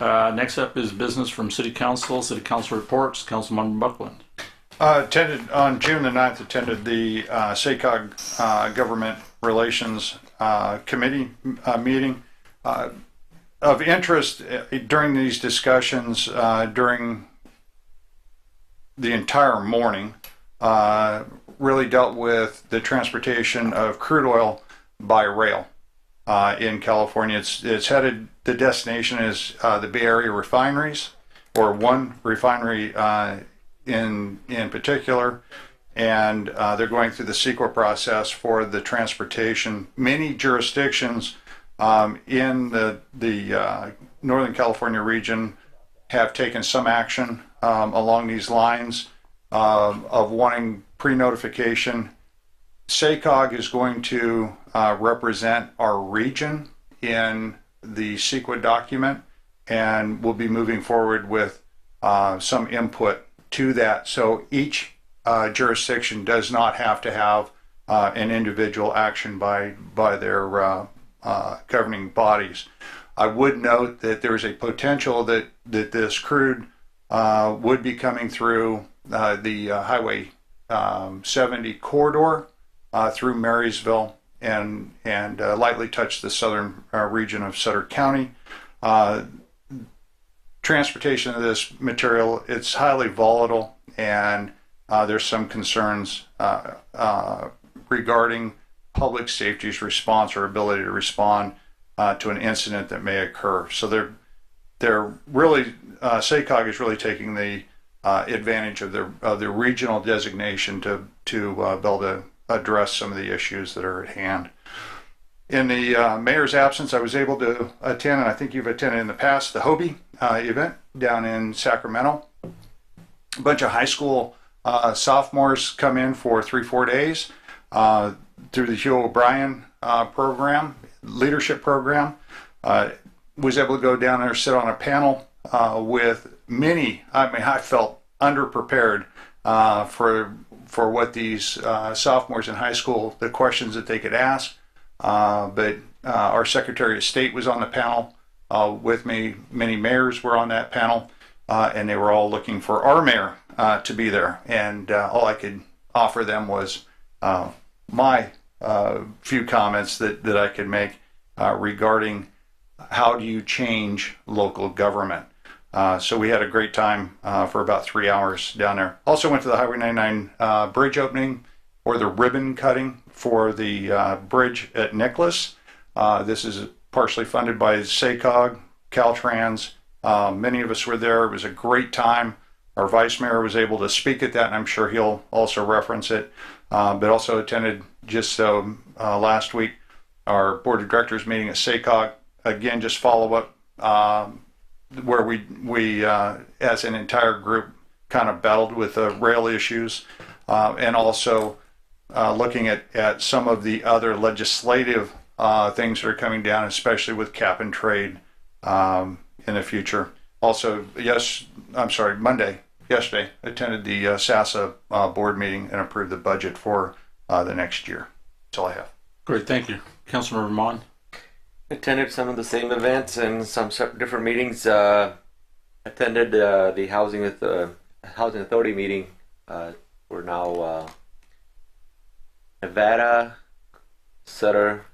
Next up is business from City Council. City Council reports. Councilmember Buckland. Attended on June the 9th, attended the SACOG Government Relations Committee meeting. Of interest during these discussions, during the entire morning, really dealt with the transportation of crude oil by rail in California. It's headed, the destination is the Bay Area refineries, or one refinery in particular, and they're going through the CEQA process for the transportation. Many jurisdictions in the Northern California region have taken some action along these lines of wanting pre-notification. SACOG is going to represent our region in the CEQA document, and we'll be moving forward with some input to that. So each jurisdiction does not have to have an individual action by their governing bodies. I would note that there is a potential that this crude would be coming through the Highway 70 corridor through Marysville and lightly touch the southern region of Sutter County. Transportation of this material, it's highly volatile, and there's some concerns regarding public safety's response or ability to respond to an incident that may occur. So they're really SACOG is really taking the advantage of the regional designation to be able to address some of the issues that are at hand. In the mayor's absence, I was able to attend, and I think you've attended in the past, the Hobie event down in Sacramento. A bunch of high school sophomores come in for 3-4 days through the Hugh O'Brien program, leadership program. Was able to go down there, sit on a panel with many. I mean, I felt underprepared for what these sophomores in high school, the questions that they could ask. But our Secretary of State was on the panel with me. Many mayors were on that panel, and they were all looking for our mayor to be there. And all I could offer them was my few comments that I could make regarding how do you change local government. So we had a great time for about 3 hours down there. Also went to the Highway 99 bridge opening, or the ribbon cutting for the bridge at Nicholas. This is partially funded by SACOG, Caltrans. Many of us were there. It was a great time. Our vice mayor was able to speak at that, and I'm sure he'll also reference it. But also attended just last week our board of directors meeting at SACOG. Again, just follow up where we as an entire group kind of battled with rail issues, and also looking at some of the other legislative things that are coming down, especially with cap and trade in the future. Also, yesterday, attended the SASA board meeting and approved the budget for the next year. That's all I have. Great, thank you. Councilmember Vermont. Attended some of the same events and some different meetings. Attended the Housing Authority meeting. We're now Nevada, Sutter,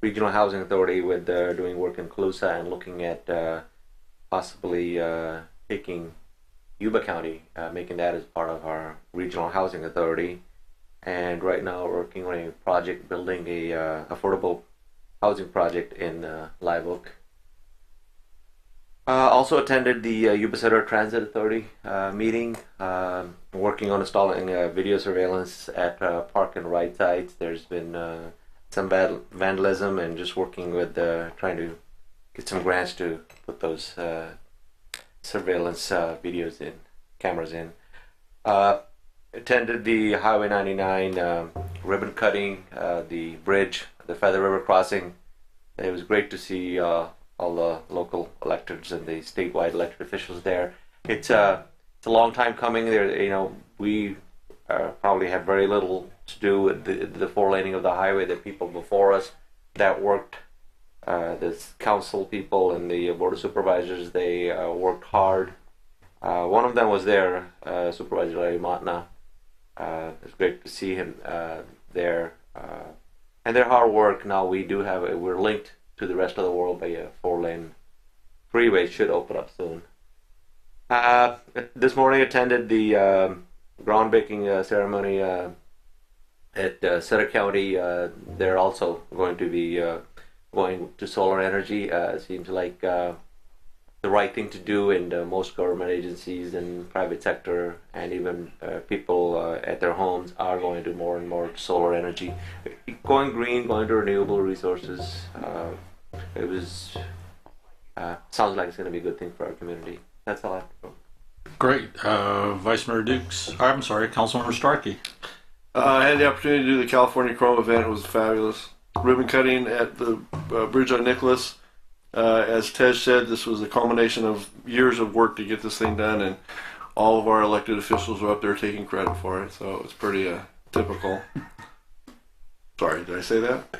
Regional Housing Authority with doing work in Colusa and looking at possibly taking Yuba County, making that as part of our Regional Housing Authority. And right now we're working on a project building a affordable housing project in Live Oak. Also attended the Yuba Center Transit Authority meeting, working on installing video surveillance at park and ride sites. There's been some bad vandalism, and just working with trying to get some grants to put those surveillance cameras in. Attended the Highway 99 ribbon cutting, the bridge, the Feather River crossing. It was great to see all the local electeds and the statewide elected officials there. It's a long time coming. There, we probably had very little to do with the four laning of the highway. The people before us that worked the council people and the board of supervisors, they worked hard. One of them was there, Supervisor Larry Matna. It's great to see him there. And their hard work, now we're linked to the rest of the world by a 4-lane freeway. Should open up soon. This morning attended the groundbreaking ceremony at Sutter County. They're also going to be going to solar energy. It seems like the right thing to do, and most government agencies and private sector and even people at their homes are going to more and more solar energy. Going green, going to renewable resources. It was sounds like it's going to be a good thing for our community. That's all I have to know. Great. Vice Mayor Dukes. I'm sorry, Councilmember Starkey. I had the opportunity to do the California Chrome event. It was fabulous. Ribbon cutting at the Bridge on Nicholas. As Tej said, this was a culmination of years of work to get this thing done, and all of our elected officials were up there taking credit for it, so it was pretty typical. Sorry, did I say that?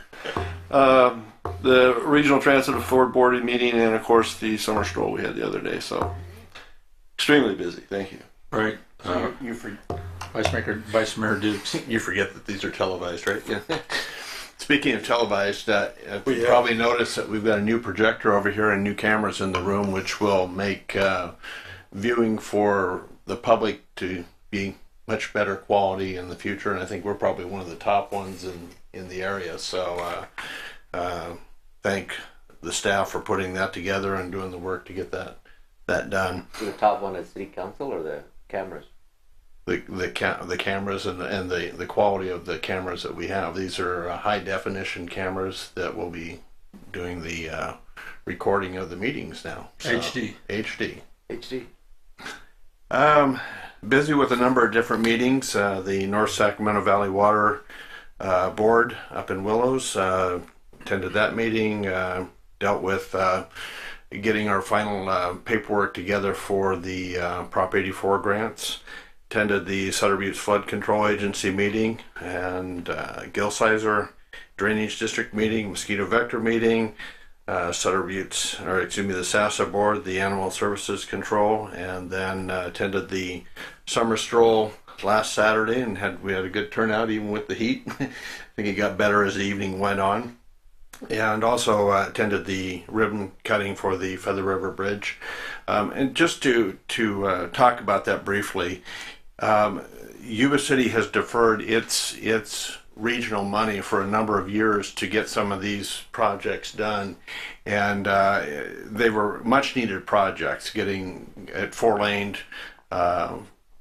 The Regional Transit Authority Board meeting, and of course the summer stroll we had the other day, so extremely busy. Thank you. Right. Vice Mayor Dukes. You forget that these are televised, right? Yeah. Speaking of televised, you probably noticed that we've got a new projector over here and new cameras in the room, which will make viewing for the public to be much better quality in the future. And I think we're probably one of the top ones in the area. So thank the staff for putting that together and doing the work to get that done. The top one at City Council or the cameras? The cameras and the quality of the cameras that we have. These are high definition cameras that will be doing the recording of the meetings now. So, HD. Busy with a number of different meetings. The North Sacramento Valley Water Board up in Willows, attended that meeting. Dealt with getting our final paperwork together for the Prop 84 grants. Attended the Sutter Buttes Flood Control Agency meeting and Gil Sizer Drainage District meeting, Mosquito Vector meeting, Sutter Buttes, the SASA board, the Animal Services Control, and then attended the summer stroll last Saturday, and we had a good turnout even with the heat. I think it got better as the evening went on. And also attended the ribbon cutting for the Feather River Bridge. And just to talk about that briefly, Yuba City has deferred its regional money for a number of years to get some of these projects done, and they were much needed projects. Getting it 4-laned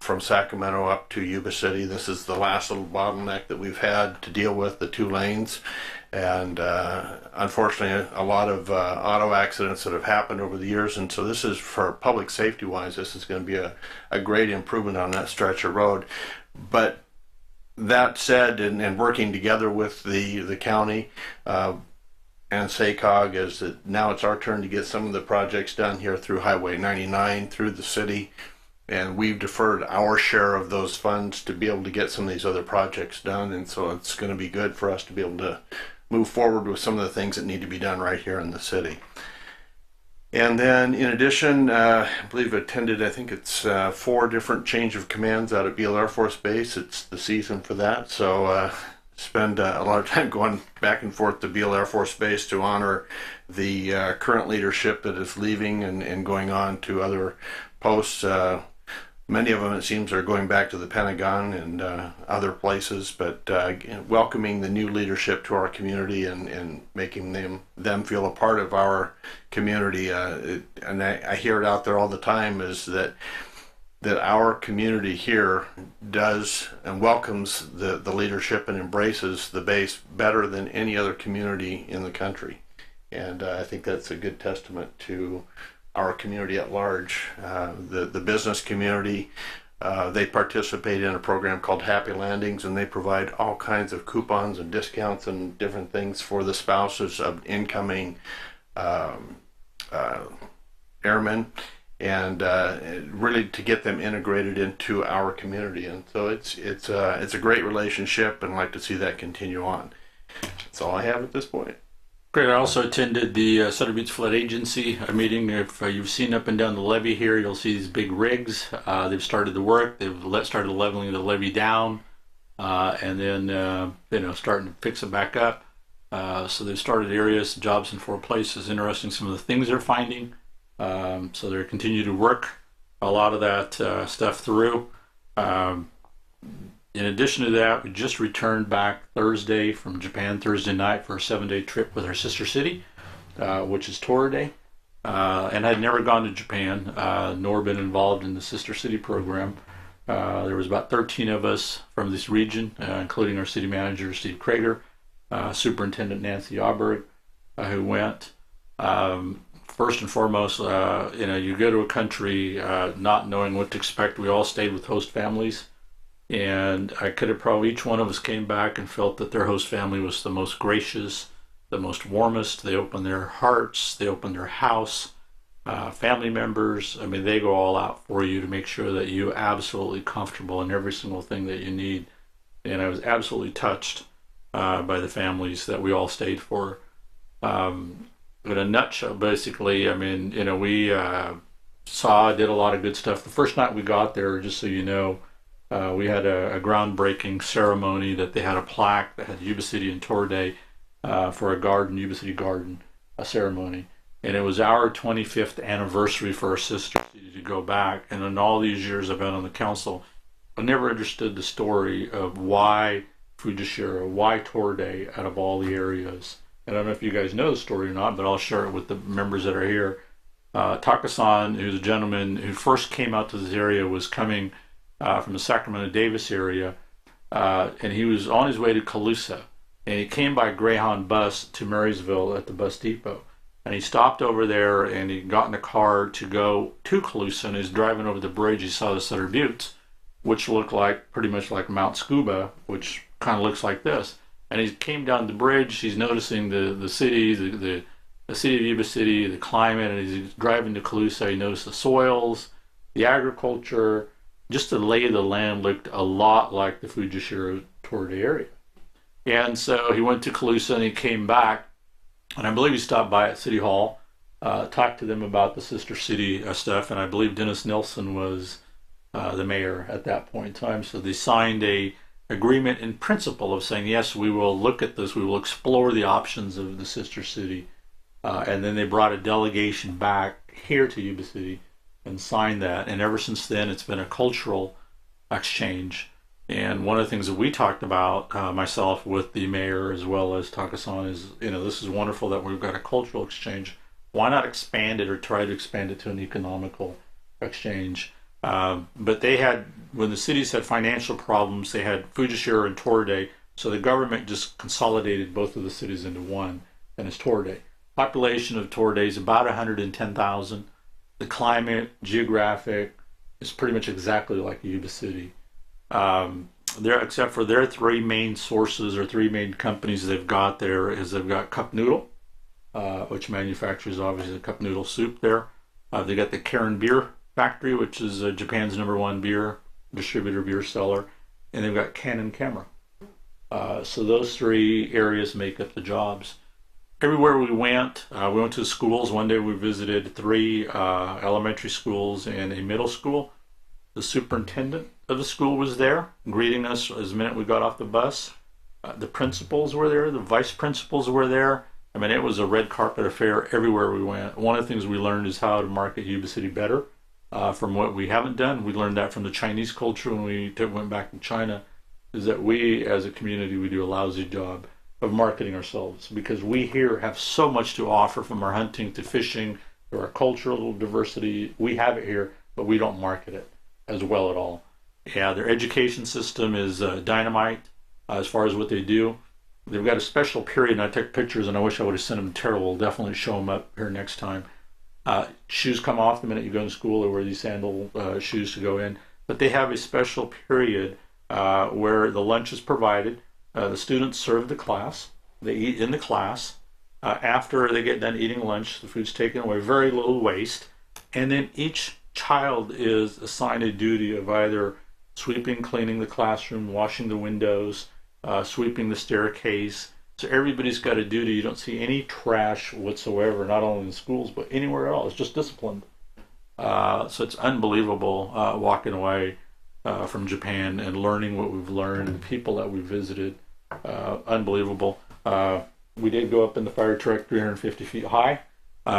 from Sacramento up to Yuba City. This is the last little bottleneck that we've had to deal with, the 2 lanes. And unfortunately, a lot of auto accidents that have happened over the years. And so this is, for public safety wise, this is going to be a great improvement on that stretch of road. But that said, and working together with the county and SACOG, is that now it's our turn to get some of the projects done here through Highway 99, through the city. And we've deferred our share of those funds to be able to get some of these other projects done. And so it's going to be good for us to be able to move forward with some of the things that need to be done right here in the city. And then in addition, I believe attended, I think it's 4 different change of commands out at Beale Air Force Base. It's the season for that. So spend a lot of time going back and forth to Beale Air Force Base to honor the current leadership that is leaving and going on to other posts. Many of them, it seems, are going back to the Pentagon and other places, but welcoming the new leadership to our community and making them feel a part of our community. And I hear it out there all the time, is that our community here does and welcomes the leadership and embraces the base better than any other community in the country. And I think that's a good testament to our community at large. The business community, they participate in a program called Happy Landings, and they provide all kinds of coupons and discounts and different things for the spouses of incoming airmen, and really to get them integrated into our community. And so it's a great relationship, and I'd like to see that continue on. That's all I have at this point. Great. I also attended the Sutter Beach Flood Agency meeting. If you've seen up and down the levee here, you'll see these big rigs. They've started the work. They've started leveling the levee down, and then starting to fix it back up. So they've started areas, jobs in 4 places. Interesting, some of the things they're finding. So they're continuing to work a lot of that stuff through. In addition to that, we just returned back Thursday from Japan, Thursday night, for a 7-day trip with our sister city, which is Tour Day. And I'd never gone to Japan, nor been involved in the sister city program. There was about 13 of us from this region, including our city manager, Steve Krager, Superintendent Nancy Auberg, who went. First and foremost, you go to a country not knowing what to expect. We all stayed with host families. And I could have probably, each one of us came back and felt that their host family was the most gracious, the most warmest. They opened their hearts, they opened their house. Family members, I mean, they go all out for you to make sure that you're absolutely comfortable in every single thing that you need. And I was absolutely touched by the families that we all stayed for. In a nutshell, basically, I mean, we did a lot of good stuff. The first night we got there, just so you know, we had a groundbreaking ceremony that they had a plaque that had Yuba City and Tour Day for a garden, Yuba City Garden, a ceremony. And it was our 25th anniversary for our sister city to go back. And in all these years I've been on the council, I never understood the story of why Fujishira, why Tour Day out of all the areas. And I don't know if you guys know the story or not, but I'll share it with the members that are here. Taka-san, who's a gentleman who first came out to this area, was coming from the Sacramento Davis area, and he was on his way to Colusa, and he came by Greyhound bus to Marysville at the bus depot, and he stopped over there and he got in a car to go to Colusa, and he's driving over the bridge. He saw the Sutter Buttes, which looked like pretty much like Mount Scuba, which kind of looks like this, and he came down the bridge. He's noticing the city, the city of Yuba City, the climate, and he's driving to Colusa. He noticed the soils, the agriculture. Just the lay of the land looked a lot like the Fujishira Tour Day area. And so he went to Colusa and he came back, and I believe he stopped by at City Hall, talked to them about the sister city stuff, and I believe Dennis Nelson was the mayor at that point in time. So they signed a agreement in principle of saying, yes, we will look at this, we will explore the options of the sister city. And then they brought a delegation back here to Yuba City and signed that, and ever since then it's been a cultural exchange. And one of the things that we talked about, myself with the mayor as well as Taka-san, is this is wonderful that we've got a cultural exchange. Why not expand it or try to expand it to an economical exchange? But they had, when the cities had financial problems, they had Fujishira and Tour Day, so the government just consolidated both of the cities into one, and it's Tour Day. Population of Tour Day is about 110,000. The climate, geographic, is pretty much exactly like Yuba City. Except for their 3 main sources or 3 main companies they've got there is they've got Cup Noodle, which manufactures obviously the cup noodle soup there. They got the Karen Beer Factory, which is Japan's #1 beer distributor, beer seller, and they've got Canon Camera. So those 3 areas make up the jobs. Everywhere we went to the schools. One day we visited 3 elementary schools and a middle school. The superintendent of the school was there, greeting us as the minute we got off the bus. The principals were there. The vice principals were there. I mean, it was a red carpet affair everywhere we went. One of the things we learned is how to market Yuba City better from what we haven't done. We learned that from the Chinese culture when we went back to China, is that we as a community, we do a lousy job of marketing ourselves, because we here have so much to offer, from our hunting to fishing to our cultural diversity. We have it here, but we don't market it as well at all. Yeah, their education system is dynamite as far as what they do. They've got a special period, and I took pictures, and I wish I would have sent them to Terrell. We'll definitely show them up here next time. Shoes come off the minute you go to school, or wear these sandal shoes to go in. But they have a special period where the lunch is provided. The students serve the class. They eat in the class. After they get done eating lunch, the food's taken away, very little waste. And then each child is assigned a duty of either sweeping, cleaning the classroom, washing the windows, sweeping the staircase, So everybody's got a duty. You don't see any trash whatsoever, not only in schools, but anywhere else. It's just disciplined. So it's unbelievable walking away from Japan and learning what we've learned, the people that we visited. Unbelievable. We did go up in the fire truck 350 feet high.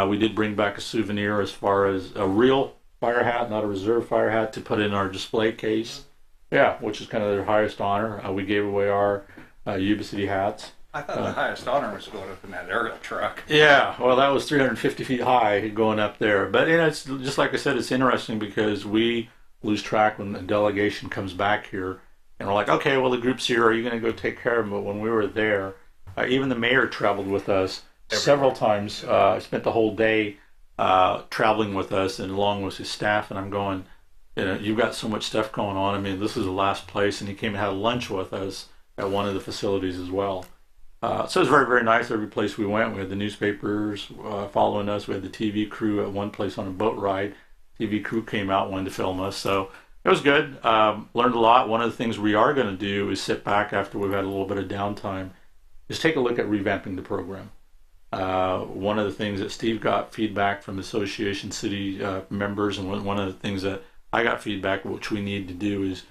We did bring back a souvenir as far as a real fire hat, not a reserve fire hat, to put in our display case. Yeah, which is kind of their highest honor. We gave away our Yuba City hats. I thought the highest honor was going up in that aerial truck. Yeah, well, that was 350 feet high going up there. But it's just like I said, it's interesting because we lose track when the delegation comes back here, and we're like, okay, well, the group's here. Are you going to go take care of them? But when we were there, even the mayor traveled with us several times. Spent the whole day traveling with us and along with his staff. And I'm going, you've got so much stuff going on. I mean, this is the last place. And he came and had lunch with us at one of the facilities as well. So it was very, very nice. Every place we went, we had the newspapers following us. We had the TV crew at one place on a boat ride. TV crew came out, wanted to film us. So it was good. Learned a lot. One of the things we are going to do is sit back after we've had a little bit of downtime, is take a look at revamping the program. One of the things that Steve got feedback from the association city members, and one of the things that I got feedback, which we need to do, is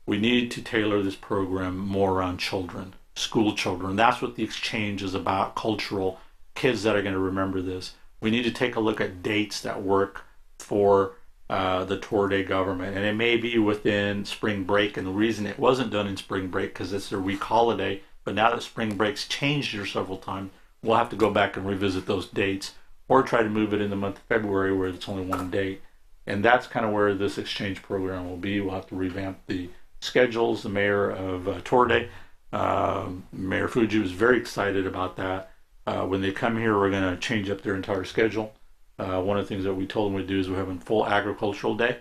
we need to tailor this program more around children. School children. That's what the exchange is about, cultural kids that are going to remember this. We need to take a look at dates that work for the tour day government. And it may be within spring break. And the reason it wasn't done in spring break, because it's their week holiday. But now that spring break's changed here several times, we'll have to go back and revisit those dates or try to move it in the month of February where it's only one date. And that's kind of where this exchange program will be. We'll have to revamp the schedules. The mayor of Tour Day, Mayor Fuji, was very excited about that. When they come here, we're going to change up their entire schedule. One of the things that we told them we'd do is we're having full agricultural day,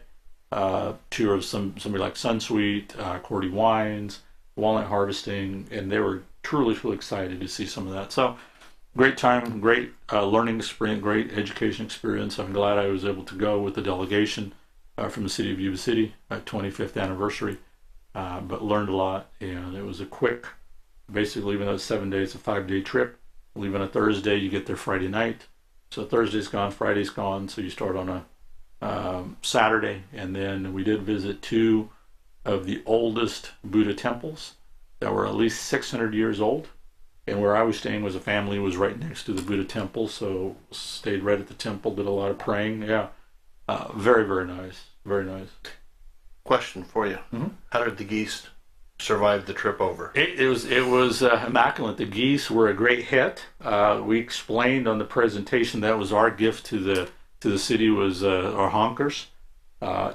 tour of somebody like Sunsweet, Cordy Wines, walnut harvesting, and they were truly excited to see some of that. So great time, great learning experience, great education experience. I'm glad I was able to go with the delegation from the city of Yuba City at 25th anniversary. But learned a lot, and it was a quick, basically, even though it's 7 days, a 5-day trip. Leave on a Thursday, you get there Friday night. So Thursday's gone, Friday's gone, so you start on a Saturday. And then we did visit 2 of the oldest Buddha temples that were at least 600 years old. And where I was staying was a family was right next to the Buddha temple, so stayed right at the temple, did a lot of praying. Yeah, very, very nice, very nice. Question for you. Mm-hmm. How did the geese survive the trip over? It was immaculate. The geese were a great hit. We explained on the presentation that was our gift to the city was our honkers.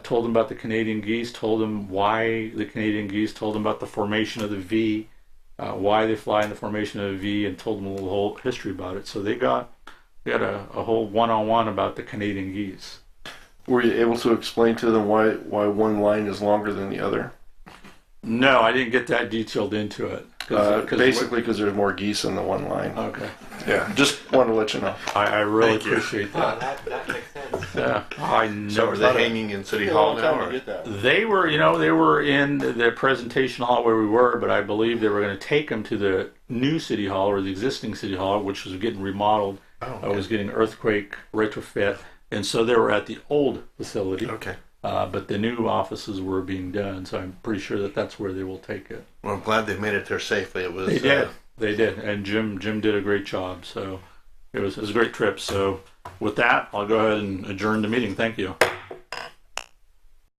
Told them about the Canadian geese. Told them why the Canadian geese. Told them about the formation of the V, why they fly in the formation of the V, and told them the whole history about it. So they got a whole one-on-one about the Canadian geese. Were you able to explain to them why one line is longer than the other? No, I didn't get that detailed into it. Basically, because there's more geese in the one line. Okay. Yeah, just wanted to let you know. I really appreciate that. That makes sense. Yeah, I know. So are they hanging in City Hall now? Or? They were, they were in the presentation hall where we were, but I believe they were going to take them to the new City Hall or the existing City Hall, which was getting remodeled. Was getting earthquake retrofit. And so they were at the old facility. Okay. But the new offices were being done, so I'm pretty sure that's where they will take it. Well, I'm glad they made it there safely. It was. They did, and Jim did a great job. So it was a great trip. So with that, I'll go ahead and adjourn the meeting. Thank you.